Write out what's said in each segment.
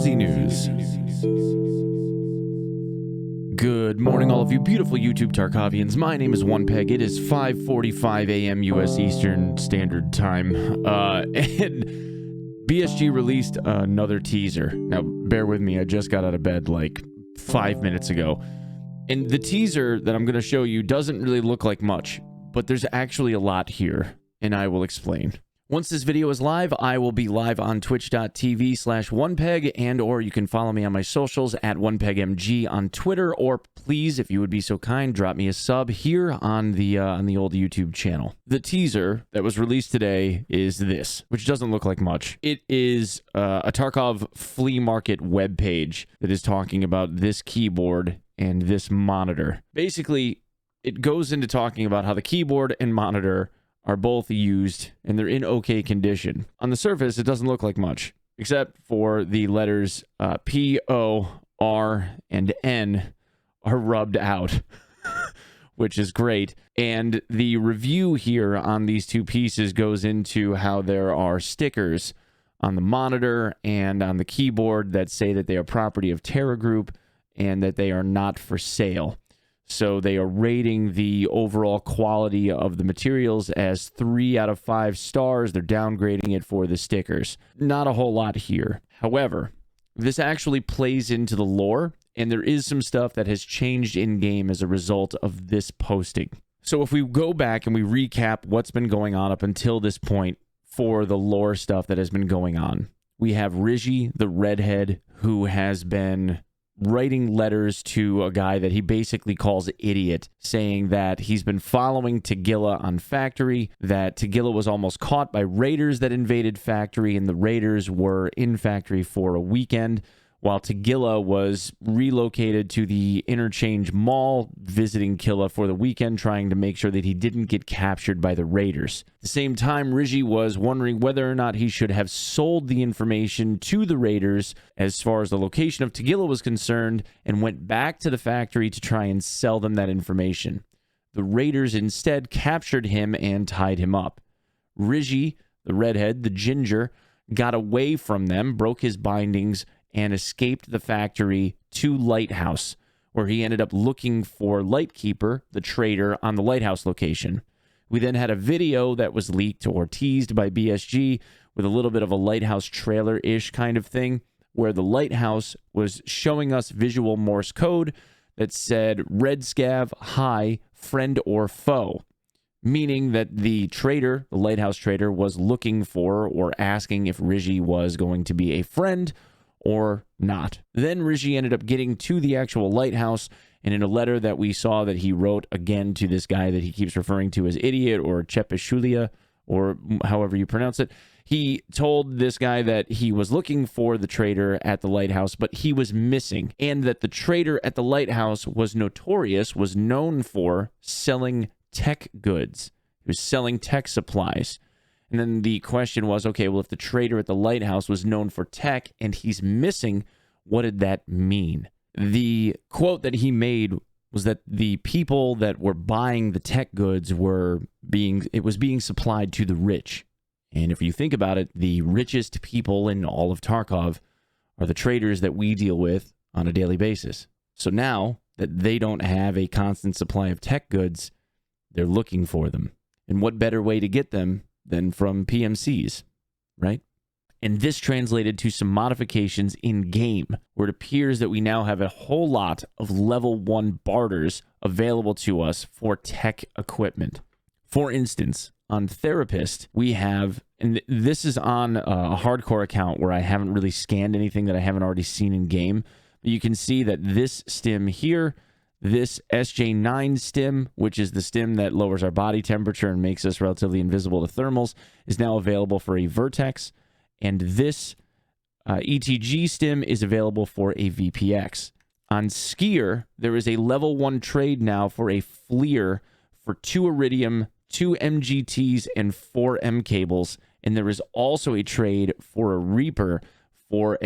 Easy News. Good morning, all of you beautiful YouTube Tarkovians. My name is Onepeg. It is 5:45 a.m. U.S. Eastern Standard Time. And BSG released another teaser. Now, bear with me. I just got out of bed like 5 minutes ago. And the teaser that I'm going to show you doesn't really look like much, but there's actually a lot here, and I will explain. Once this video is live, I will be live on twitch.tv/onepeg, and or you can follow me on my socials at onepegmg on Twitter, or please, if you would be so kind, drop me a sub here on the old YouTube channel. The teaser that was released today is this, which doesn't look like much. It is a Tarkov flea market webpage that is talking about this keyboard and this monitor. Basically, it goes into talking about how the keyboard and monitor are both used and they're in okay condition. On the surface, it doesn't look like much, except for the letters P, O, R, and N are rubbed out, which is great. And the review here on these two pieces goes into how there are stickers on the monitor and on the keyboard that say that they are property of Terra Group and that they are not for sale. So they are rating the overall quality of the materials as 3 out of 5 stars. They're downgrading it for the stickers. Not a whole lot here. However, this actually plays into the lore, and there is some stuff that has changed in-game as a result of this posting. So if we go back and we recap what's been going on up until this point for the lore stuff that has been going on, we have Rigi, the redhead, who has been writing letters to a guy that he basically calls idiot, saying that he's been following Tagilla on Factory, that Tagilla was almost caught by raiders that invaded Factory, and the raiders were in Factory for a weekend, while Tagilla was relocated to the Interchange Mall, visiting Killa for the weekend, trying to make sure that he didn't get captured by the raiders. At the same time, Rigi was wondering whether or not he should have sold the information to the raiders as far as the location of Tagilla was concerned, and went back to the factory to try and sell them that information. The raiders instead captured him and tied him up. Rigi, the redhead, the ginger, got away from them, broke his bindings, and escaped the factory to Lighthouse, where he ended up looking for Lightkeeper, the trader, on the Lighthouse location. We then had a video that was leaked or teased by BSG with a little bit of a Lighthouse trailer-ish kind of thing, where the Lighthouse was showing us visual Morse code that said, "Red Scav, hi, friend or foe," meaning that the trader, the Lighthouse trader, was looking for or asking if Rigi was going to be a friend or not. Then Rigi ended up getting to the actual lighthouse, and in a letter that we saw that he wrote again to this guy that he keeps referring to as idiot or Chepeshulia, or however you pronounce it, he told this guy that he was looking for the trader at the lighthouse, but he was missing, and that the trader at the lighthouse was notorious, was known for selling tech goods. He was selling tech supplies. And then the question was, okay, well, if the trader at the lighthouse was known for tech and he's missing, what did that mean? The quote that he made was that the people that were buying the tech goods were being supplied to the rich. And if you think about it, the richest people in all of Tarkov are the traders that we deal with on a daily basis. So now that they don't have a constant supply of tech goods, they're looking for them. And what better way to get them than from PMCs, right? And this translated to some modifications in-game, where it appears that we now have a whole lot of level 1 barters available to us for tech equipment. For instance, on Therapist, we have, and this is on a hardcore account where I haven't really scanned anything that I haven't already seen in-game, but you can see that this stim here, this SJ9 stim, which is the stim that lowers our body temperature and makes us relatively invisible to thermals, is now available for a Vertex. And this ETG stim is available for a VPX. On Skier, there is a level 1 trade now for a Fleer for 2 Iridium, 2 MGTs, and 4 M cables. And there is also a trade for a Reaper for 2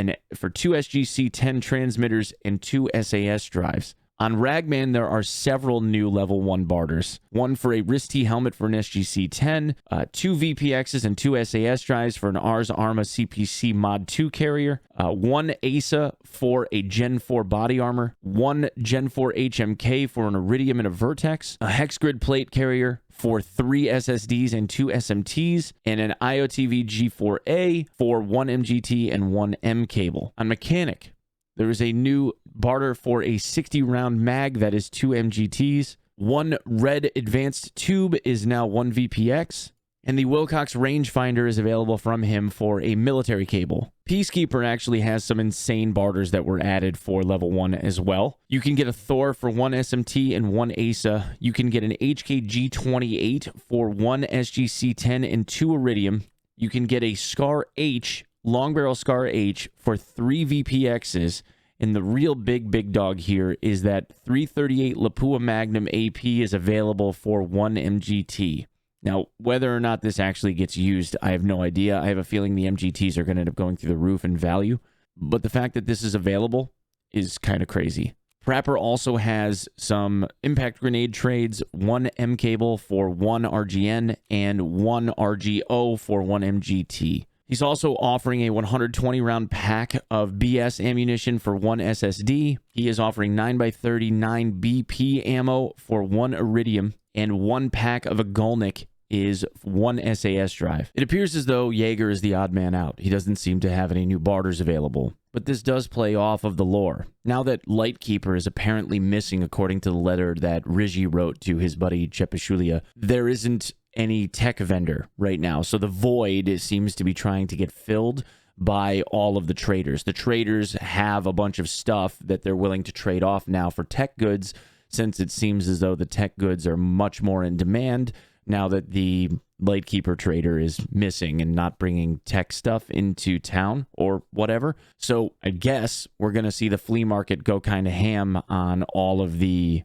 SGC-10 transmitters and 2 SAS drives. On Ragman, there are several new level 1 barters. One for a Wrist-T helmet for an SGC-10, 2 VPXs and 2 SAS drives for an Ars Arma CPC Mod 2 carrier, 1 ASA for a Gen 4 body armor, 1 Gen 4 HMK for an Iridium and a Vertex, a Hex Grid plate carrier for 3 SSDs and 2 SMTs, and an IOTV G4A for 1 MGT and 1 M cable. On Mechanic, there is a new barter for a 60-round mag that is 2 MGTs. 1 red advanced tube is now 1 VPX. And the Wilcox rangefinder is available from him for a military cable. Peacekeeper actually has some insane barters that were added for level 1 as well. You can get a Thor for 1 SMT and 1 ASA. You can get an HKG-28 for 1 SGC-10 and 2 Iridium. You can get a Scar H, Long Barrel Scar H for 3 VPXs. And the real big dog here is that 338 Lapua Magnum AP is available for 1 MGT. Now, whether or not this actually gets used, I have no idea. I have a feeling the MGTs are going to end up going through the roof in value. But the fact that this is available is kind of crazy. Prapor also has some impact grenade trades, 1 M cable for 1 RGN and 1 RGO for 1 MGT. He's also offering a 120-round pack of BS ammunition for 1 SSD. He is offering 9x39 BP ammo for 1 Iridium, and 1 pack of a Golnik is 1 SAS drive. It appears as though Jaeger is the odd man out. He doesn't seem to have any new barters available. But this does play off of the lore. Now that Lightkeeper is apparently missing according to the letter that Rigi wrote to his buddy Chepashulia, there isn't any tech vendor right now. So the void seems to be trying to get filled by all of the traders. The traders have a bunch of stuff that they're willing to trade off now for tech goods, since it seems as though the tech goods are much more in demand now that the Lightkeeper trader is missing and not bringing tech stuff into town or whatever. So I guess we're going to see the flea market go kind of ham on all of the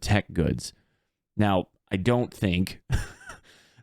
tech goods. Now, I don't think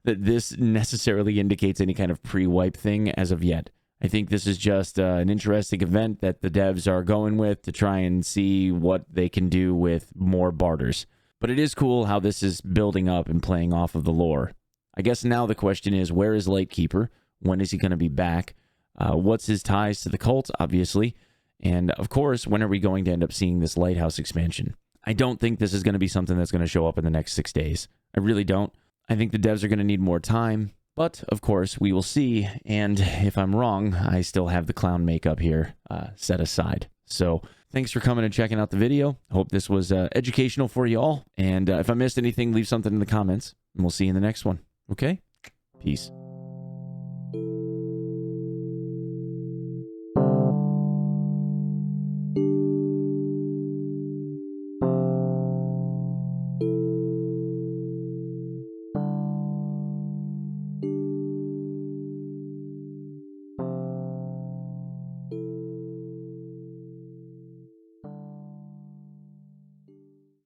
that this necessarily indicates any kind of pre-wipe thing as of yet. I think this is just an interesting event that the devs are going with to try and see what they can do with more barters. But it is cool how this is building up and playing off of the lore. I guess now the question is, where is Lightkeeper? When is he going to be back? What's his ties to the cult, obviously? And, of course, when are we going to end up seeing this Lighthouse expansion? I don't think this is going to be something that's going to show up in the next 6 days. I really don't. I think the devs are going to need more time. But, of course, we will see. And if I'm wrong, I still have the clown makeup here set aside. So, thanks for coming and checking out the video. Hope this was educational for you all. And if I missed anything, leave something in the comments. And we'll see you in the next one. Okay? Peace.